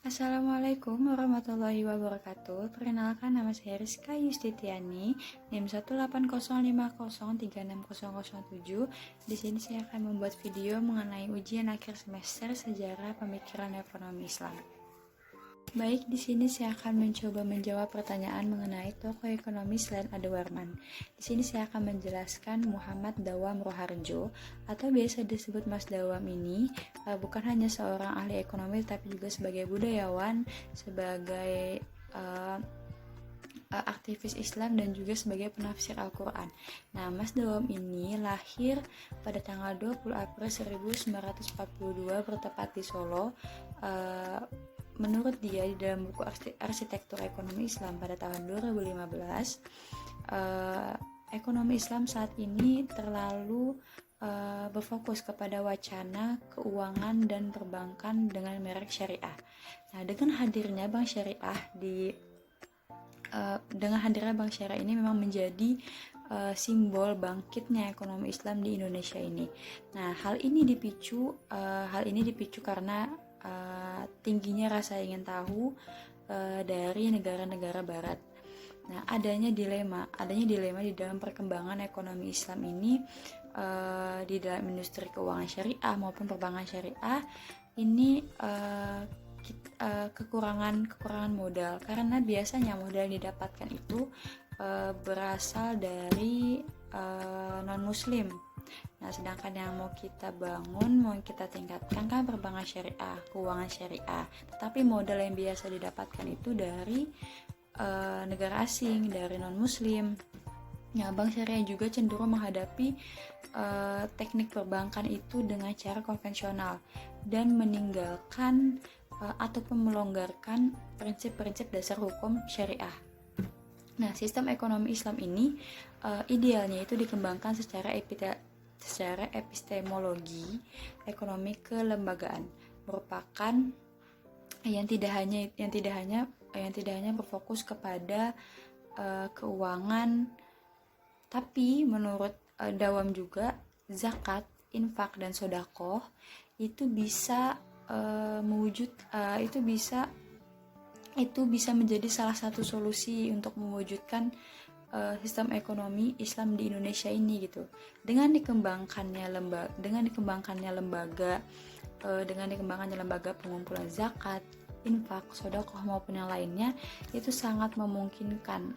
Assalamualaikum warahmatullahi wabarakatuh. Perkenalkan, nama saya Rizka Yustitiani, NIM 18050360007. Di sini saya akan membuat video mengenai ujian akhir semester sejarah pemikiran ekonomi Islam. Baik, di sini saya akan mencoba menjawab pertanyaan mengenai tokoh ekonomi selain Ade Warman. Di sini saya akan menjelaskan Muhammad Dawam Roharjo atau biasa disebut Mas Dawam ini bukan hanya seorang ahli ekonomi tapi juga sebagai budayawan, sebagai aktivis Islam dan juga sebagai penafsir Al-Quran. Nah, Mas Dawam ini lahir pada tanggal 20 April 1942 bertepat di Solo. Menurut dia di dalam buku Arsitektur Ekonomi Islam pada tahun 2015, ekonomi Islam saat ini terlalu berfokus kepada wacana keuangan dan perbankan dengan merek syariah. Nah, dengan hadirnya bank syariah ini memang menjadi simbol bangkitnya ekonomi Islam di Indonesia ini. Nah, hal ini dipicu karena tingginya rasa ingin tahu dari negara-negara Barat. Nah, adanya dilema di dalam perkembangan ekonomi Islam ini di dalam industri keuangan syariah maupun perbankan syariah ini kekurangan modal, karena biasanya modal yang didapatkan itu berasal dari non-muslim. Nah, sedangkan yang mau kita bangun, mau kita tingkatkan kan perbankan syariah, keuangan syariah. Tetapi modal yang biasa didapatkan itu dari negara asing, dari non-muslim. Nah, bank syariah juga cenderung menghadapi teknik perbankan itu dengan cara konvensional dan meninggalkan ataupun melonggarkan prinsip-prinsip dasar hukum syariah. Nah, sistem ekonomi Islam ini idealnya itu dikembangkan secara epistemologi ekonomi kelembagaan, merupakan yang tidak hanya berfokus kepada keuangan, tapi menurut Dawam juga zakat, infak dan sedekah itu bisa menjadi salah satu solusi untuk mewujudkan sistem ekonomi Islam di Indonesia ini gitu. Dengan dikembangkannya lembaga pengumpulan zakat, infak, sedekah maupun yang lainnya, itu sangat memungkinkan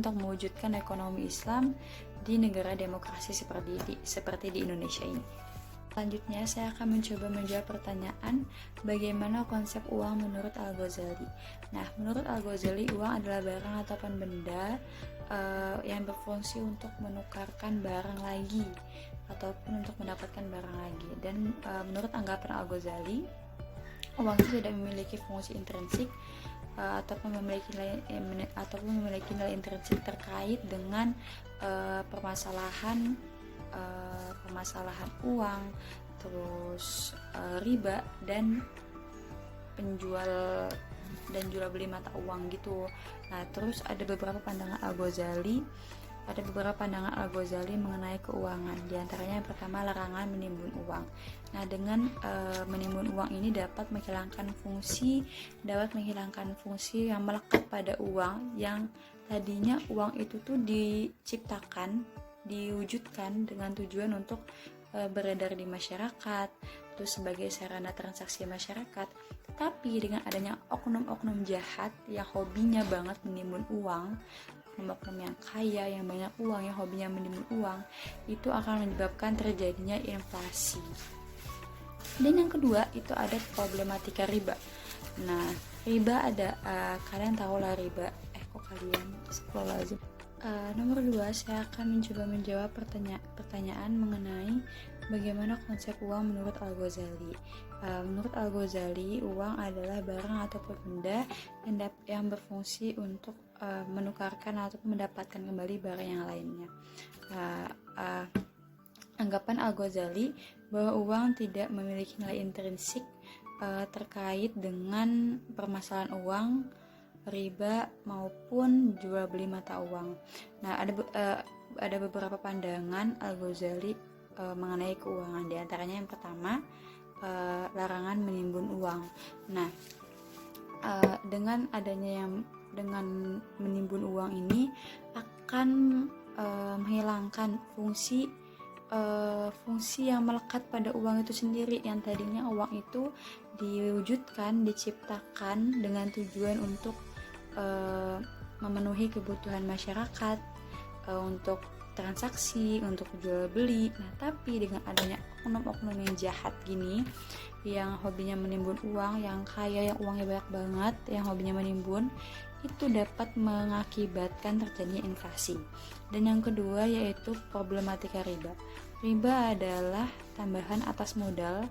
untuk mewujudkan ekonomi Islam di negara demokrasi seperti di Indonesia ini. Selanjutnya, saya akan mencoba menjawab pertanyaan bagaimana konsep uang menurut Al-Ghazali. Nah, menurut Al-Ghazali, uang adalah barang ataupun benda yang berfungsi untuk menukarkan barang lagi ataupun untuk mendapatkan barang lagi. Dan menurut anggapan Al-Ghazali, uang itu tidak memiliki fungsi intrinsik ataupun memiliki nilai intrinsik terkait dengan permasalahan uang, terus riba dan jual beli mata uang gitu. Nah, terus ada beberapa pandangan Al-Ghazali mengenai keuangan. Di antaranya yang pertama, larangan menimbun uang. Nah, dengan menimbun uang ini dapat menghilangkan fungsi yang melekat pada uang, yang tadinya uang itu tuh diwujudkan dengan tujuan untuk beredar di masyarakat, terus sebagai sarana transaksi masyarakat. Tapi dengan adanya oknum-oknum jahat yang hobinya banget menimbun uang, oknum-oknum yang kaya, yang banyak uang, yang hobinya menimbun uang, itu akan menyebabkan terjadinya inflasi. Dan yang kedua, itu ada problematika riba. Nah, riba ada, kalian tahu lah riba. Nomor 2, saya akan mencoba menjawab pertanyaan mengenai bagaimana konsep uang menurut Al-Ghazali. Menurut Al-Ghazali, uang adalah barang ataupun benda yang berfungsi untuk menukarkan ataupun mendapatkan kembali barang yang lainnya. Anggapan Al-Ghazali bahwa uang tidak memiliki nilai intrinsik terkait dengan permasalahan uang, riba maupun jual beli mata uang. Nah, ada beberapa pandangan Al-Ghazali mengenai keuangan. Di antaranya yang pertama, larangan menimbun uang. Nah, dengan menimbun uang ini akan menghilangkan fungsi yang melekat pada uang itu sendiri, yang tadinya uang itu diciptakan dengan tujuan untuk memenuhi kebutuhan masyarakat, untuk transaksi, untuk jual beli. Nah, tapi dengan adanya oknum-oknum yang jahat gini, yang hobinya menimbun uang, yang kaya, yang uangnya banyak banget, yang hobinya menimbun, itu dapat mengakibatkan terjadinya inflasi. Dan yang kedua yaitu problematika riba. Riba adalah tambahan atas modal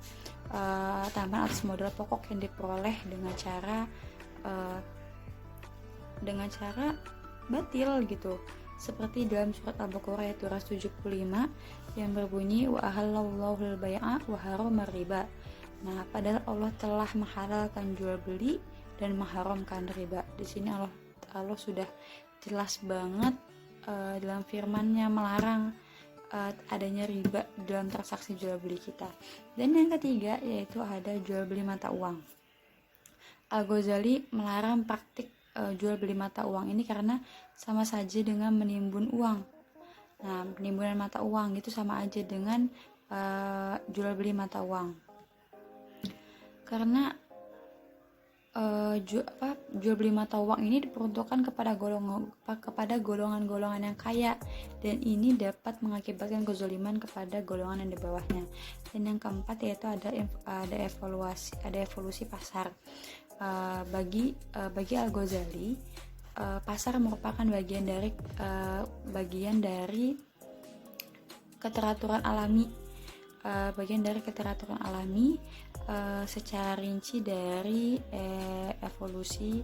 pokok yang diperoleh dengan cara batil gitu. Seperti dalam surat Al-Baqarah ayat 275 yang berbunyi wa ahallallahu al-bai'a wa harrama riba. Nah, padahal Allah telah menghalalkan jual beli dan mengharamkan riba. Di sini Allah sudah jelas banget dalam firman-Nya melarang adanya riba dalam transaksi jual beli kita. Dan yang ketiga yaitu ada jual beli mata uang. Al-Ghazali melarang praktik jual beli mata uang ini karena sama saja dengan menimbun uang. Nah, penimbunan mata uang itu sama aja dengan jual beli mata uang. Karena jual beli mata uang ini diperuntukkan kepada golongan-golongan yang kaya, dan ini dapat mengakibatkan kezaliman kepada golongan yang di bawahnya. Dan yang keempat yaitu ada evolusi pasar. Bagi Al-Ghazali, pasar merupakan bagian dari keteraturan alami, secara rinci dari evolusi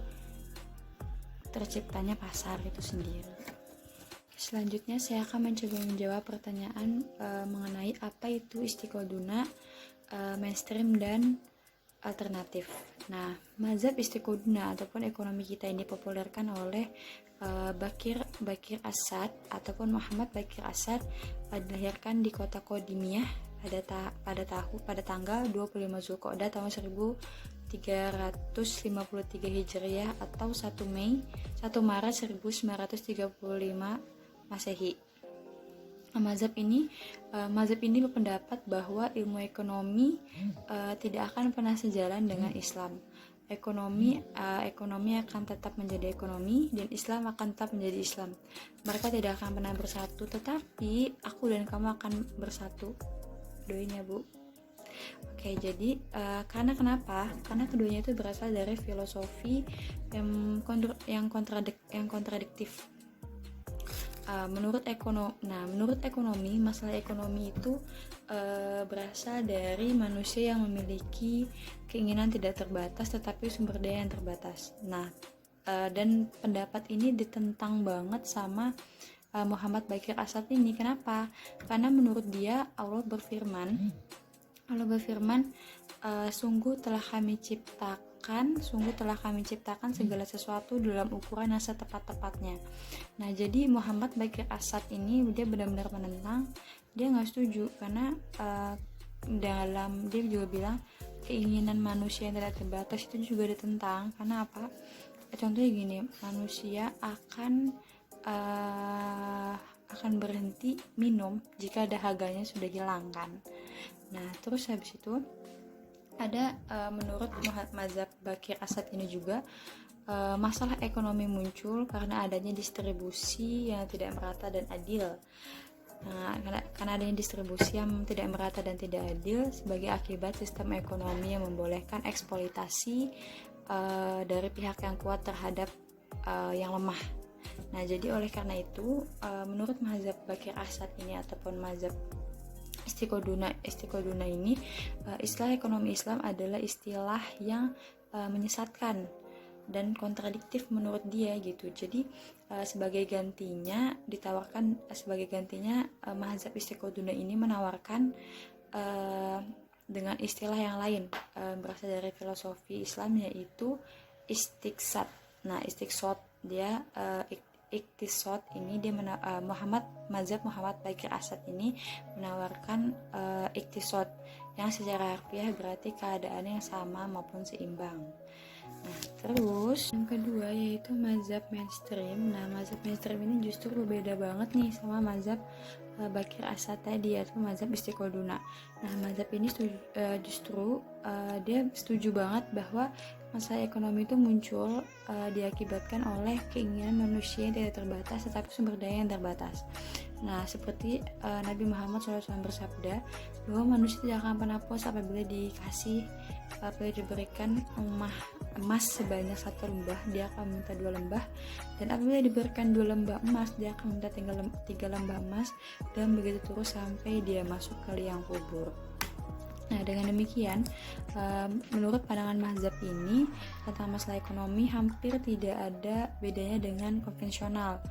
terciptanya pasar itu sendiri. Selanjutnya saya akan mencoba menjawab pertanyaan mengenai apa itu istiqoduna, mainstream dan alternatif. Nah, mazhab istiqoduna ataupun ekonomi kita yang dipopulerkan oleh Bakir Asad ataupun Muhammad Bakir Asad dilahirkan di kota Kodimiyah pada tanggal 25 Zulqa'dah tahun 1353 Hijriah atau 1 Maret 1935 Masehi. Mazhab ini berpendapat bahwa ilmu ekonomi tidak akan pernah sejalan dengan Islam. Ekonomi akan tetap menjadi ekonomi dan Islam akan tetap menjadi Islam. Mereka tidak akan pernah bersatu, tetapi aku dan kamu akan bersatu. Doain ya, Bu. Oke, jadi karena kenapa? Karena keduanya itu berasal dari filosofi yang kontradiktif. Menurut ekonomi, masalah ekonomi itu berasal dari manusia yang memiliki keinginan tidak terbatas tetapi sumber daya yang terbatas. Nah, dan pendapat ini ditentang banget sama Muhammad Bakir Asad ini. Kenapa? Karena menurut dia Allah berfirman, sungguh telah kami ciptakan segala sesuatu dalam ukuran yang setepat-tepatnya. Nah, jadi Muhammad Bakir Asad ini dia benar-benar menentang, dia nggak setuju karena dia juga bilang keinginan manusia yang tidak terbatas itu juga ditentang. Karena apa? Contohnya gini, manusia akan berhenti minum jika dahaganya sudah hilang kan. Nah, terus habis itu ada menurut mazhab Bakir Asad ini juga masalah ekonomi muncul karena adanya distribusi yang tidak merata dan adil. Nah, karena adanya distribusi yang tidak merata dan tidak adil sebagai akibat sistem ekonomi yang membolehkan eksploitasi dari pihak yang kuat terhadap yang lemah. Nah, jadi oleh karena itu menurut mazhab Bakir Asad ini ataupun mazhab istiqoduna ini, istilah ekonomi Islam adalah istilah yang menyesatkan dan kontradiktif menurut dia gitu. Jadi sebagai gantinya mazhab istiqoduna ini menawarkan dengan istilah yang lain berasal dari filosofi Islam yaitu istiqsad. Nah, istiqsad dia iktisad ini dia mazhab Muhammad Bakir Asad ini menawarkan iktisad yang secara harfiah berarti keadaan yang sama maupun seimbang. Nah, terus yang kedua yaitu mazhab mainstream. Nah, mazhab mainstream ini justru berbeda banget nih sama mazhab Bakir Asad tadi, yaitu mazhab Istiqoduna. Nah, mazhab ini justru dia setuju banget bahwa masalah ekonomi itu muncul diakibatkan oleh keinginan manusia yang tidak terbatas tetapi sumber daya yang terbatas. Nah, seperti Nabi Muhammad SAW bersabda bahwa manusia tidak akan pernah puas apabila diberikan emas sebanyak 1 lembah, dia akan minta 2 lembah, dan apabila diberikan 2 lembah emas, dia akan minta 3 lembah emas, dan begitu terus sampai dia masuk ke liang kubur. Nah, dengan demikian, menurut pandangan mazhab ini tentang masalah ekonomi hampir tidak ada bedanya dengan konvensional.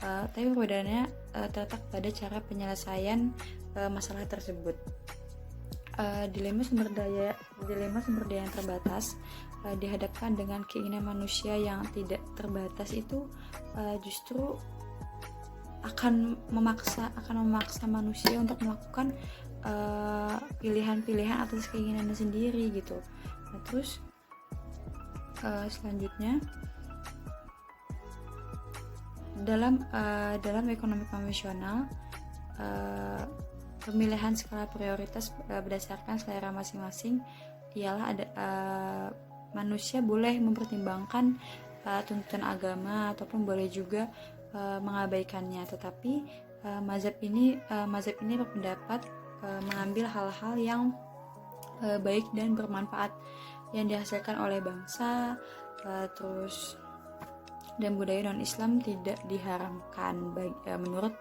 Tapi perbedaannya terletak pada cara penyelesaian masalah tersebut. Dilema sumber daya yang terbatas dihadapkan dengan keinginan manusia yang tidak terbatas itu justru akan memaksa manusia untuk melakukan pilihan-pilihan atas keinginannya sendiri gitu. Nah, terus selanjutnya dalam ekonomi konvensional, pemilihan skala prioritas berdasarkan selera masing-masing ialah manusia boleh mempertimbangkan tuntutan agama ataupun boleh juga mengabaikannya, tetapi mazhab ini berpendapat mengambil hal-hal yang baik dan bermanfaat yang dihasilkan oleh bangsa, terus dan budaya non-Islam tidak diharamkan menurut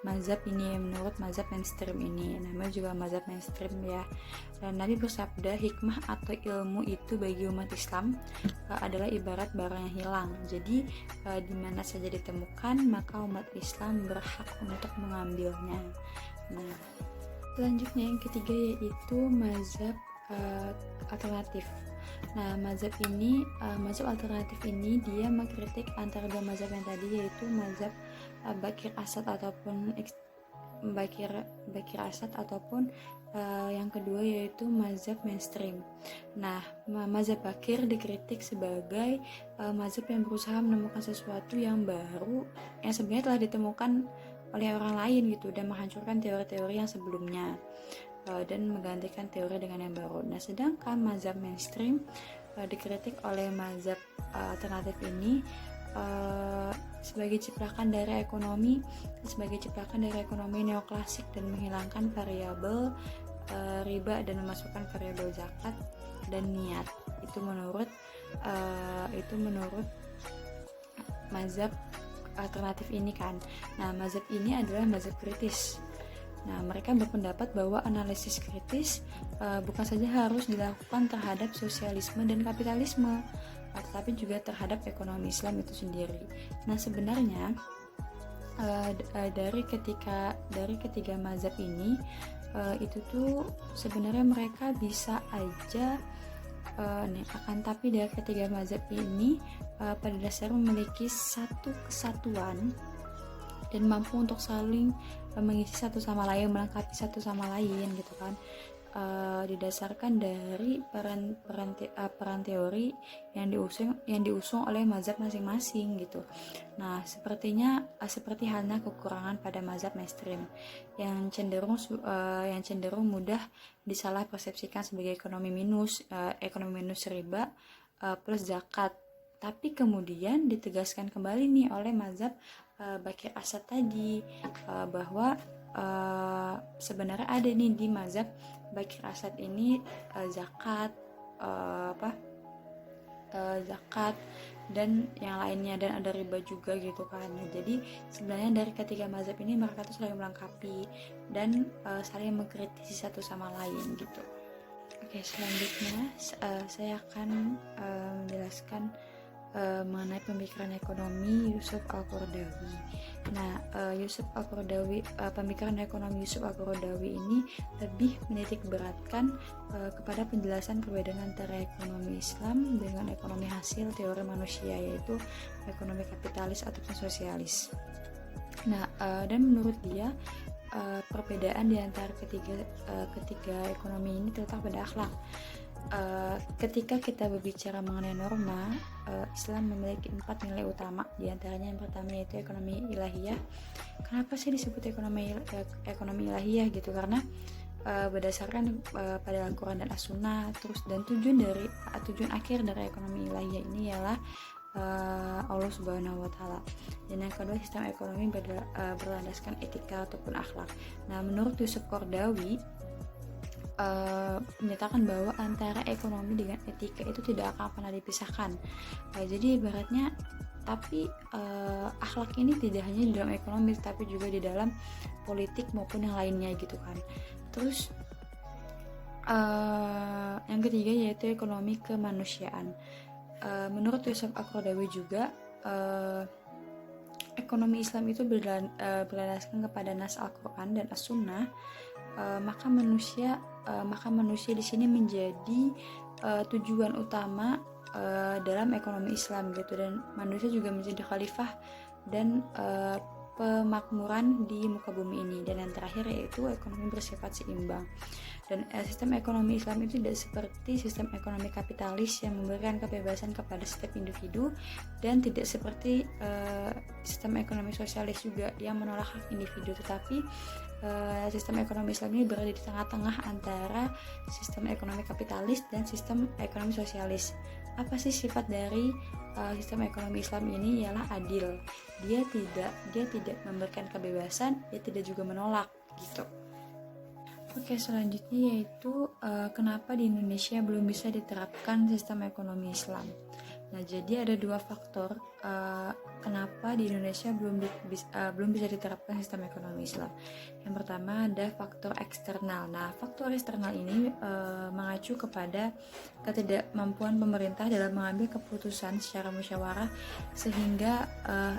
mazhab mainstream ini. Namanya juga mazhab mainstream ya. Dan Nabi bersabda, hikmah atau ilmu itu bagi umat Islam adalah ibarat barang yang hilang. Jadi di mana saja ditemukan maka umat Islam berhak untuk mengambilnya. Nah, selanjutnya yang ketiga yaitu mazhab alternatif. Nah, mazhab alternatif ini dia mengkritik antara dua mazhab yang tadi, yaitu mazhab Bakir Asad ataupun yang kedua yaitu mazhab mainstream. Nah, mazhab Bakir dikritik sebagai mazhab yang berusaha menemukan sesuatu yang baru yang sebenarnya telah ditemukan oleh orang lain gitu, dan menghancurkan teori-teori yang sebelumnya dan menggantikan teori dengan yang baru. Nah, sedangkan mazhab mainstream dikritik oleh mazhab alternatif ini sebagai ciplakan dari ekonomi neoklasik dan menghilangkan variabel riba dan memasukkan variabel zakat dan niat. Itu menurut mazhab alternatif ini kan. Nah, mazhab ini adalah mazhab kritis. Nah, mereka berpendapat bahwa analisis kritis bukan saja harus dilakukan terhadap sosialisme dan kapitalisme, tetapi juga terhadap ekonomi Islam itu sendiri. Nah, sebenarnya dari ketiga mazhab ini itu tuh sebenarnya mereka bisa aja tapi dari ketiga mazhab ini pada dasarnya memiliki satu kesatuan dan mampu untuk saling mengisi satu sama lain, melengkapi satu sama lain gitu kan. Didasarkan dari peran teori yang diusung oleh mazhab masing-masing gitu. Nah, seperti halnya kekurangan pada mazhab mainstream yang cenderung mudah disalah persepsikan sebagai ekonomi minus riba plus zakat. Tapi kemudian ditegaskan kembali nih oleh mazhab Bakir Asad tadi bahwa sebenarnya ada nih di mazhab Bakir Asad ini zakat dan yang lainnya, dan ada riba juga gitu kan. Nah, jadi sebenarnya dari ketiga mazhab ini mereka tuh saling melengkapi dan saling mengkritisi satu sama lain gitu. Oke, selanjutnya saya akan menjelaskan mengenai pemikiran ekonomi Yusuf Al-Qaradawi. Nah, pemikiran ekonomi Yusuf Al-Qaradawi ini lebih menitik beratkan kepada penjelasan perbedaan antara ekonomi Islam dengan ekonomi hasil teori manusia, yaitu ekonomi kapitalis ataupun sosialis. Nah, dan menurut dia perbedaan di antara ketiga ekonomi ini terletak pada akhlak. Ketika kita berbicara mengenai norma, Islam memiliki 4 nilai utama. Di antaranya yang pertama yaitu ekonomi ilahiyah. Kenapa sih disebut ekonomi ilahiyah gitu? Karena berdasarkan pada Al-Quran dan As-Sunnah, terus dan tujuan akhir dari ekonomi ilahiyah ini ialah Allah Subhanahu wa Ta'ala. Dan yang kedua, sistem ekonomi berlandaskan etika ataupun akhlak. Nah, menurut Yusuf Qaradawi menyatakan bahwa antara ekonomi dengan etika itu tidak akan pernah dipisahkan. Jadi ibaratnya, tapi akhlak ini tidak hanya di dalam ekonomi tapi juga di dalam politik maupun yang lainnya gitu kan. Terus yang ketiga yaitu ekonomi kemanusiaan. Menurut Yusuf Qaradawi juga ekonomi Islam itu berlandaskan kepada nas Al-Quran dan As-Sunnah. Maka manusia di sini menjadi tujuan utama dalam ekonomi Islam gitu, dan manusia juga menjadi khalifah dan pemakmuran di muka bumi ini. Dan yang terakhir yaitu ekonomi bersifat seimbang. Dan sistem ekonomi Islam itu tidak seperti sistem ekonomi kapitalis yang memberikan kebebasan kepada setiap individu, dan tidak seperti sistem ekonomi sosialis juga yang menolak hak individu. Tetapi sistem ekonomi Islam ini berada di tengah-tengah antara sistem ekonomi kapitalis dan sistem ekonomi sosialis. Apa sih sifat dari sistem ekonomi Islam ini? Ialah adil. Dia tidak memberikan kebebasan, dia tidak juga menolak gitu. Oke, selanjutnya yaitu kenapa di Indonesia belum bisa diterapkan sistem ekonomi Islam. Nah, jadi ada dua faktor kenapa di Indonesia belum bisa diterapkan sistem ekonomi Islam. Yang pertama ada faktor eksternal. Nah, faktor eksternal ini mengacu kepada ketidakmampuan pemerintah dalam mengambil keputusan secara musyawarah sehingga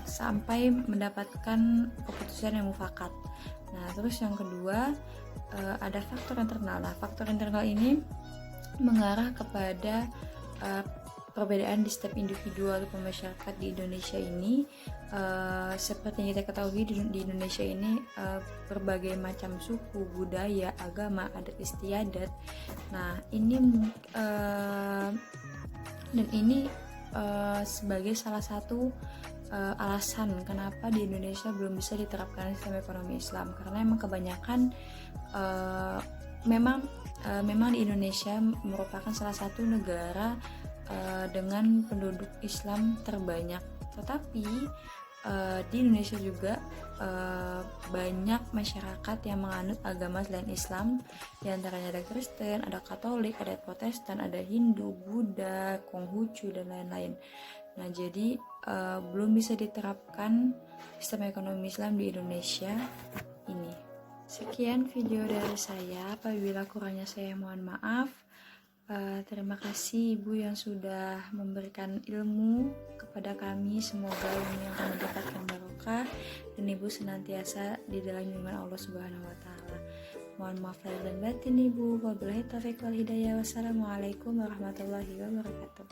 sampai mendapatkan keputusan yang mufakat. Nah, terus yang kedua ada faktor internal. Nah, faktor internal ini mengarah kepada perbedaan di setiap individu atau masyarakat di Indonesia ini. Seperti yang kita ketahui di Indonesia ini berbagai macam suku, budaya, agama, adat istiadat. Nah, ini sebagai salah satu alasan kenapa di Indonesia belum bisa diterapkan sistem ekonomi Islam, karena emang kebanyakan memang di Indonesia merupakan salah satu negara dengan penduduk Islam terbanyak. Tetapi di Indonesia juga banyak masyarakat yang menganut agama selain Islam. Di antaranya ada Kristen, ada Katolik, ada Protestan, ada Hindu, Buddha, Konghucu dan lain-lain. Nah, jadi belum bisa diterapkan sistem ekonomi Islam di Indonesia ini. Sekian video dari saya. Apabila kurangnya saya mohon maaf. Terima kasih Ibu yang sudah memberikan ilmu kepada kami. Semoga ilmu yang kami dapatkan barokah dan Ibu senantiasa di dalam lindungan Allah Subhanahu wa Ta'ala. Mohon maaf lahir dan batin Ibu. Wabillahi taufiq wal hidayah. Wassalamualaikum warahmatullahi wabarakatuh.